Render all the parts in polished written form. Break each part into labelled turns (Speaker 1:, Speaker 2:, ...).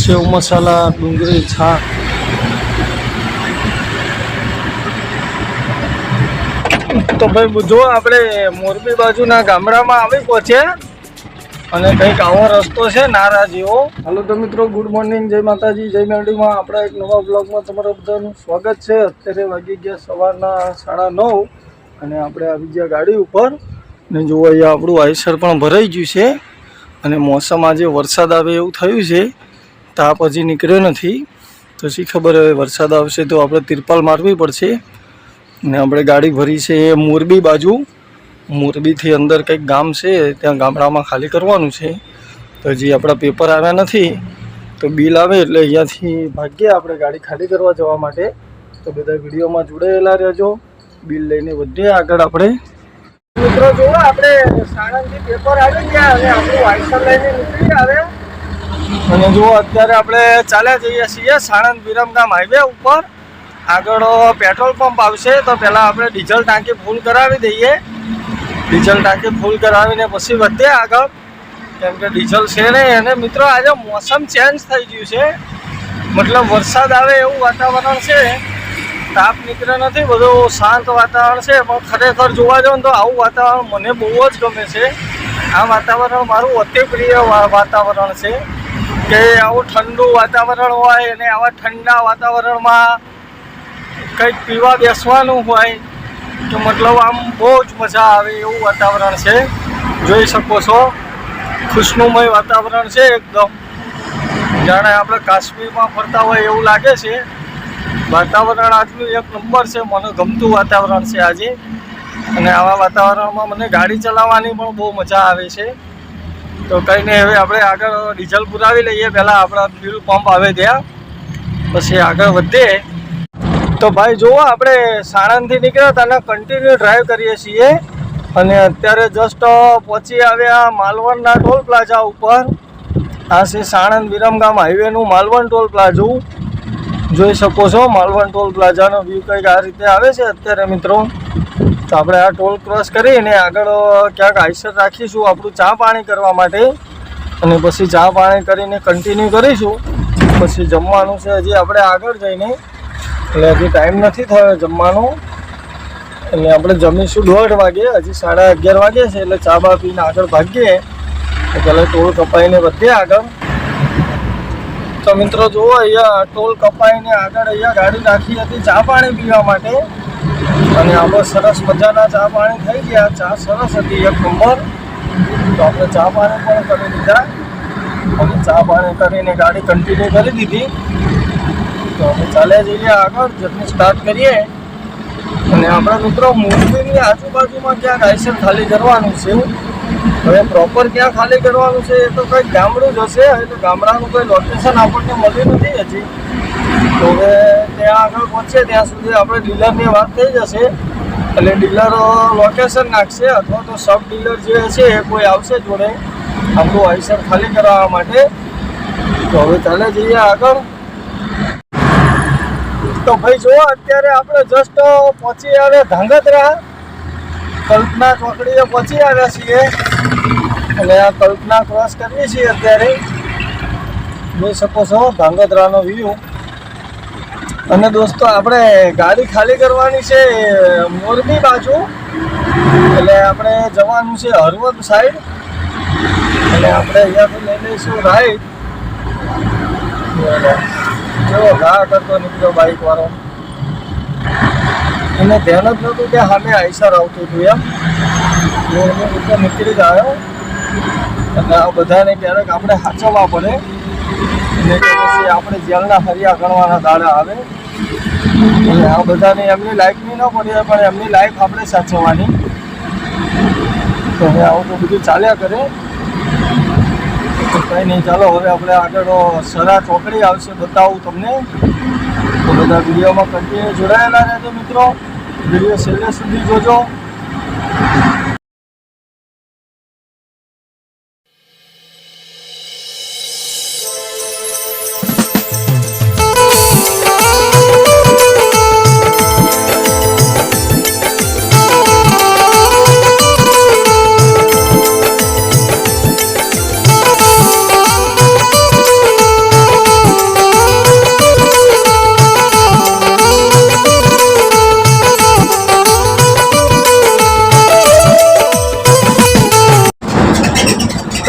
Speaker 1: સેવ મસાલા, ડુંગળી, છાશ. તો ભાઈ જો આપણે મોરબી બાજુના ગામડામાં આવી પહોંચ્યા અને કંઈક આવો રસ્તો છે નારા જેવો. હાલો તો મિત્રો, ગુડ મોર્નિંગ, જય માતાજી, જય મેરડીમાં. આપણા એક નવા બ્લોગમાં તમારા બધાનું સ્વાગત છે. અત્યારે વાગી ગયા સવારના 9:30 અને આપણે આવી ગયા ગાડી ઉપર. અને જુઓ અહીંયા આપણું આઈસર પણ ભરાઈ ગયું છે અને મોસમ આજે વરસાદ આવે એવું થયું છે. તાપ હજી નીકળ્યો નથી, તો શી ખબર હવે વરસાદ આવશે તો આપણે તિરપાલ મારવી પડશે. ને આપણે ગાડી ભરી છે એ મોરબી બાજુ. મોરબીથી અંદર કંઈક ગામ છે, ત્યાં ગામડામાં ખાલી કરવાનું છે. તો હજી આપણા પેપર આવ્યા નથી, તો બિલ આવે એટલે અહીંયાથી ભાગીએ આપણે ગાડી ખાલી કરવા જવા માટે. તો બધા વિડીયોમાં જોડાયેલા રહેજો. બિલ લઈને વધીએ આગળ આપણે. મિત્રો જુઓ, આપણે સાણંદથી પેપર આવી ગયા અને આપણું આઈસર લઈને નીકળી આવે. અને જુઓ અત્યારે આપણે ચાલ્યા જઈએ છીએ સાણંદ વિરમગામ હાઈવે ઉપર. આગળ પેટ્રોલ પંપ આવશે, તો પહેલાં આપણે ડીઝલ ટાંકી ફૂલ કરાવી દઈએ. ડીઝલ ટાંકી ફૂલ કરાવીને પછી વધીએ આગળ, કેમ કે ડીઝલ છે નહીં. અને મિત્રો આજે મોસમ ચેન્જ થઈ ગયું છે, મતલબ વરસાદ આવે એવું વાતાવરણ છે. તાપ નીકળે નથી, બધું શાંત વાતાવરણ છે. પણ ખરેખર જોવા જાવ ને તો આવું વાતાવરણ મને બહુ જ ગમે છે. આ વાતાવરણ મારું અતિ પ્રિય વાતાવરણ છે, કે આવું ઠંડુ વાતાવરણ હોય અને આવા ઠંડા વાતાવરણમાં કંઈક પીવા બેસવાનું હોય તો મતલબ આમ બહુ જ મજા આવે એવું વાતાવરણ છે. જોઈ શકો છો, ખુશનુમય વાતાવરણ છે એકદમ, જાણે આપણે કાશ્મીરમાં ફરતા હોય એવું લાગે છે. વાતાવરણ આજનું એક નંબર છે, મને ગમતું વાતાવરણ છે આજે. અને આવા વાતાવરણમાં મને ગાડી ચલાવવાની પણ બહુ મજા આવે છે. તો કંઈ નહીં, હવે આપણે આગળ ડીઝલ પુરાવી લઈએ પહેલાં આપણા ફ્યુલ પંપ આવે ત્યાં, પછી આગળ વધીએ. તો ભાઈ જુઓ, આપણે સાણંદથી નીકળ્યા હતા અને કન્ટિન્યુ ડ્રાઈવ કરીએ છીએ. અને અત્યારે જસ્ટ પહોંચી આવ્યા માલવણના ટોલ પ્લાઝા ઉપર. આ છે સાણંદ વિરમગામ હાઈવેનું માલવણ ટોલ પ્લાઝું. જોઈ શકો છો, માલવણ ટોલ પ્લાઝાનો વ્યૂ કંઈક આ રીતે આવે છે અત્યારે મિત્રો. તો આપણે આ ટોલ ક્રોસ કરીને આગળ ક્યાંક આઈસર રાખીશું આપણું ચા પાણી કરવા માટે. અને પછી ચા પાણી કરીને કન્ટિન્યુ કરીશું. પછી જમવાનું છે હજી આપણે આગળ જઈને, એટલે હજી ટાઈમ નથી થયો જમવાનો. એટલે આપણે જમીશું 1:30 વાગે, હજી 11:30 વાગે છે. એટલે ચા બા પીને આગળ ભાગીએ. તો પહેલાં ટોલ કપાઈને વધીએ આગળ. તો મિત્રો જુઓ, અહીંયા ટોલ કપાઈને આગળ અહીંયા ગાડી રાખી હતી ચા પાણી પીવા માટે. અને આમાં સરસ મજાના ચા પાણી થઈ ગયા. ચા સરસ હતી, એક નંબર. તો આપણે ચા પાણી પણ કરી દીધા અને ચા પાણી કરીને ગાડી કન્ટિન્યુ કરી દીધી. તો આપણે ચાલ્યા જઈએ આગળ, જર્ની સ્ટાર્ટ કરીએ. અને આપણા મિત્રો મોરબીની આજુબાજુમાં ક્યાંક આઈસર ખાલી કરવાનું છે. હવે પ્રોપર ક્યાં ખાલી કરવાનું છે એ તો કંઈક ગામડું જ હશે. એ તો ગામડાનું કોઈ લોકેશન આપણને મળ્યું નથી હજી. તો હવે ત્યાં આગળ પહોંચીએ ત્યાં સુધી આપણે ડીલરની વાત થઈ જશે. એટલે ડીલર લોકેશન નાખશે, અથવા તો સબ ડીલર જે છે એ કોઈ આવશે જોડે આપણું આઈસર ખાલી કરાવવા માટે. તો હવે ચાલે જઈએ આગળ. તો ભાઈ જુઓ, અત્યારે આપણે જસ્ટ પહોંચી આવ્યા ધાંગધ્રા. કલ્પના ચોકડીએ પહોંચી આવ્યા છીએ અને આ કલ્પના ક્રોસ કરીએ છીએ અત્યારે. જોઈ શકો છો ધાંગધ્રાનો વ્યૂ. અને દોસ્તો, આપણે ગાડી ખાલી કરવાની છે મોરબી બાજુ. એટલે આપણે જવાનું છે હળવદ સાઈડ. એટલે આપણે અહીંયાથી લઈ લઈશું રાઈટ. જેવો ઘા કરતો નીકળ્યો બાઇક વાળો, એને ધ્યાન જ નહોતું કે સામે આઈસર આવતું હતું એમ. મોરબી ઉપર નીકળી જ આવ્યો. એટલે આ બધાને ક્યારેક આપણે સાચવવા પડે, અને પછી આપણે જેલના ફરિયા ગણવાના દાડા આવે. એટલે આ બધાને એમની લાઈફની ન પડી, પણ એમની લાઈફ આપણે સાચવવાની. તો હવે આવું તો બધું ચાલ્યા કરે. કંઈ નહીં, ચાલો હવે આપણે આગળ સરા ચોકડી આવશે, બતાવું તમને. તો બધા વિડીયોમાં કન્ટિન્યુ જોડાયેલા રહેજો મિત્રો. વિડીયો છેલ્લે સુધી જોજો.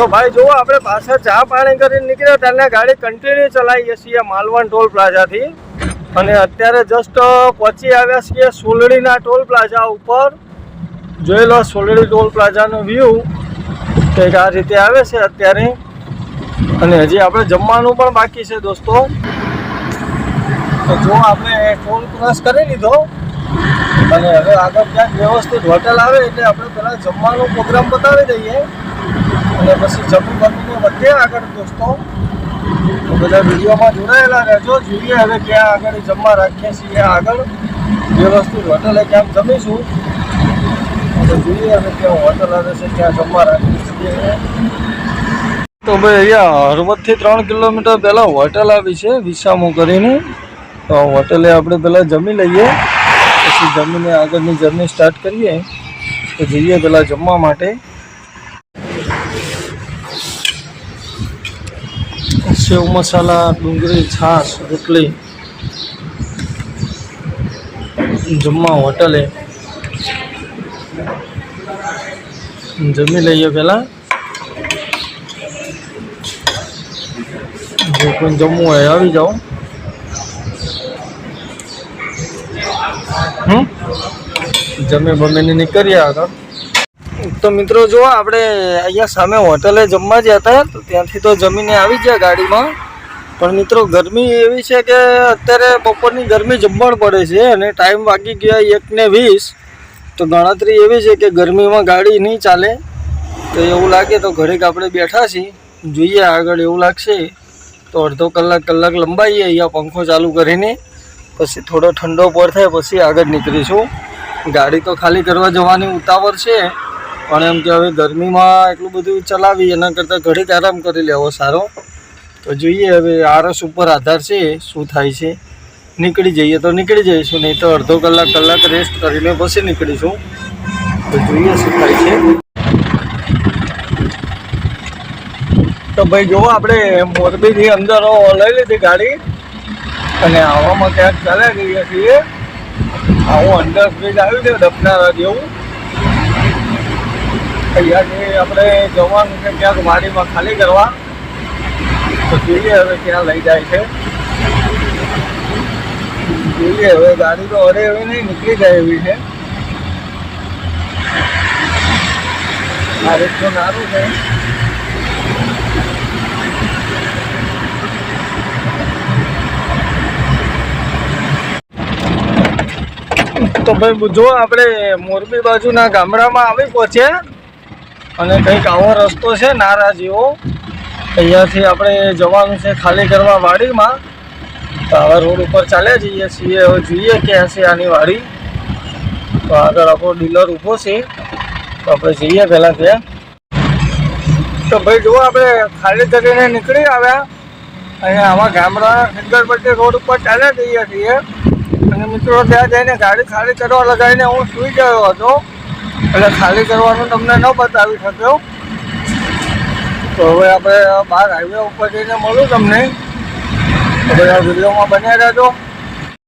Speaker 1: તો ભાઈ જુઓ આપણે પાછળ ચા પાણી કરીને નીકળ્યા ત્યારે ગાડી કન્ટિન્યુ ચલાવીએ છીએ માલવણ ટોલ પ્લાઝાથી અને અત્યારે જસ્ટ પહોંચી આવ્યા છીએ સોલડીના ટોલ પ્લાઝા ઉપર. જોઈ લો સોલડી ટોલ પ્લાઝાનો વ્યૂ કંઈક આ રીતે આવે છે અત્યારે. અને હજી આપણે જમવાનું પણ બાકી છે દોસ્તો. તો જો આપણે ટોલ ક્રોસ કરી લીધો અને હવે આગળ ક્યાંક વ્યવસ્થિત હોટલ આવે એટલે આપણે પહેલાં જમવાનો પ્રોગ્રામ બતાવી દઈએ અને પછી જમી બમીને વધીએ આગળ દોસ્તો. તો બધા વિડીયોમાં જોડાયેલા રહેજો. જોઈએ હવે ક્યાં આગળ જમવા રાખીએ છીએ આગળ વ્યવસ્થિત હોટલે ક્યાંક જમીશું. તો જોઈએ હવે ક્યાં હોટલ આવે છે ક્યાં જમવા રાખીએ છીએ. તો ભાઈ અહીંયા હળવદથી 3 કિલોમીટર પહેલાં હોટલ આવી છે વિસામો કરીને. તો હોટલે આપણે પહેલાં જમી લઈએ પછી જમીને આગળની જર્ની સ્ટાર્ટ કરીએ. તો જઈએ પહેલાં જમવા માટે. સેવ મસાલા, ડુંગળી, છાશ, રોટલી જમવા હોટલે જમી લઈએ પહેલાં. જે કોઈ જમવું હોય આવી જાઓ. જમે બમીને નીકળીએ આગળ. તો મિત્રો જો આપણે અહીંયા સામે હોટલે જમવા ગયા હતા તો ત્યાંથી તો જમીને આવી ગયા ગાડીમાં. પણ મિત્રો ગરમી એવી છે કે અત્યારે બપોરની ગરમી જમવા પડે છે અને ટાઈમ વાગી ગયા 1:20. તો ગણતરી એવી છે કે ગરમીમાં ગાડી નહીં ચાલે. તો એવું લાગે તો ઘડીક આપણે બેઠા છીએ. જોઈએ આગળ એવું લાગશે તો અડધો કલાક લંબાઈએ અહીંયા પંખો ચાલુ કરીને. પછી થોડો ઠંડો પર થાય પછી આગળ નીકળીશું. ગાડી તો ખાલી કરવા જવાની ઉતાવળ છે પણ એમ કે હવે ગરમીમાં એટલું બધું ચલાવી એના કરતાં ઘડીક આરામ કરી લેવો સારો. તો જોઈએ હવે આરસ ઉપર આધાર છે શું થાય છે. નીકળી જઈએ તો નીકળી જઈશું, નહીં તો અડધો કલાક રેસ્ટ કરીને પછી નીકળીશું. તો જોઈએ શું થાય છે. તો ભાઈ જુઓ આપણે મોરબીથી અંદર લઈ લીધી ગાડી અને આવામાં ક્યાંક ચાલ્યા જઈએ છીએ. આવું અંડર બ્રિજ આવ્યું છે ડબનારા જેવું. અહીંયાથી આપણે જવાનું છે ક્યાંક વાડીમાં ખાલી કરવા. તો જોઈએ હવે ક્યાં લઈ જાય છે. જોઈએ હવે ગાડી તો અરે હવે નહીં નીકળી જાય એવી છે. આ રીતનું નાનું છે. તો ભાઈ જો આપણે મોરબી બાજુના ગામડામાં આવી પહોંચ્યા અને કંઈક આવો રસ્તો છે નારા જેવો. અહીંયાથી આપણે જવાનું છે ખાલી કરવા વાડીમાં. તો આવા રોડ ઉપર ચાલ્યા જઈએ છીએ. હવે જોઈએ ક્યાં છે આની વાડી. તો આગળ આપણો ડીલર ઊભો છે તો આપણે જઈએ પહેલાં ત્યાં. તો ભાઈ જુઓ આપણે ખાલી કરીને નીકળી આવ્યા અહીંયા આવા ગામડા ખંડરપટ્ટી રોડ ઉપર ચાલ્યા જઈએ છીએ. અને મિત્રો ત્યાં જઈને ગાડી ખાલી કરવા લગાવીને હું સૂઈ ગયો હતો એટલે ખાલી કરવાનું તમને ન બતાવી શક્યો. તો હવે આપણે બહાર હાઈવે ઉપર જઈને મળું તમને. હવે આ વિડીયોમાં બન્યા રહેજો.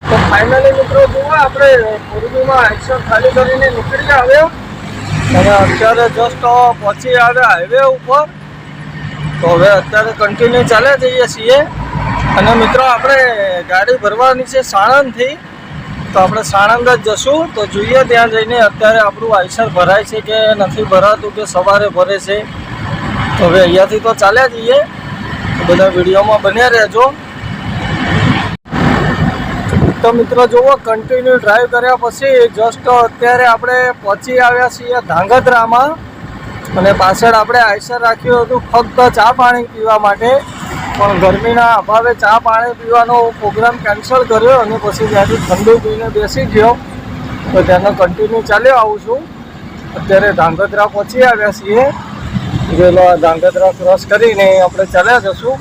Speaker 1: તો ફાઇનલી મિત્રો જુઓ આપણે મોરબીમાં એક્શન ખાલી કરીને નીકળી આવ્યા અને અત્યારે જસ્ટ પહોંચી આવ્યા હાઈવે ઉપર. તો હવે અત્યારે કન્ટિન્યુ ચાલ્યા જઈએ છીએ. અને મિત્રો આપણે ગાડી ભરવાની છે સાણંદથી. તો આપણે સાણંદ જ જશું. તો જોઈએ ત્યાં જઈને અત્યારે આપણું આઈસર ભરાય છે કે નથી ભરાતું કે સવારે ભરે છે. તો હવે અહીંયાથી તો ચાલ્યા જઈએ. તો બધા વિડીયોમાં બન્યા રહેજો. તો મિત્રો જુઓ કન્ટિન્યુ ડ્રાઈવ કર્યા પછી જસ્ટ અત્યારે આપણે પહોંચી આવ્યા છીએ ધાંગધ્રામાં. અને પાછળ આપણે આઈસર રાખ્યું હતું ફક્ત ચા પાણી પીવા માટે. પણ ગરમીના અભાવે ચા પાણી પીવાનો પ્રોગ્રામ કેન્સલ કર્યો અને પછી ત્યાંથી ઠંડુ પીને બેસી ગયો. તો ત્યાંનો કન્ટિન્યુ ચાલ્યો આવું છું. અત્યારે ધાંગધ્રા પહોંચી આવ્યા છીએ. જેલો આ ધાંગધ્રા ક્રોસ કરીને આપણે ચાલ્યા જશું.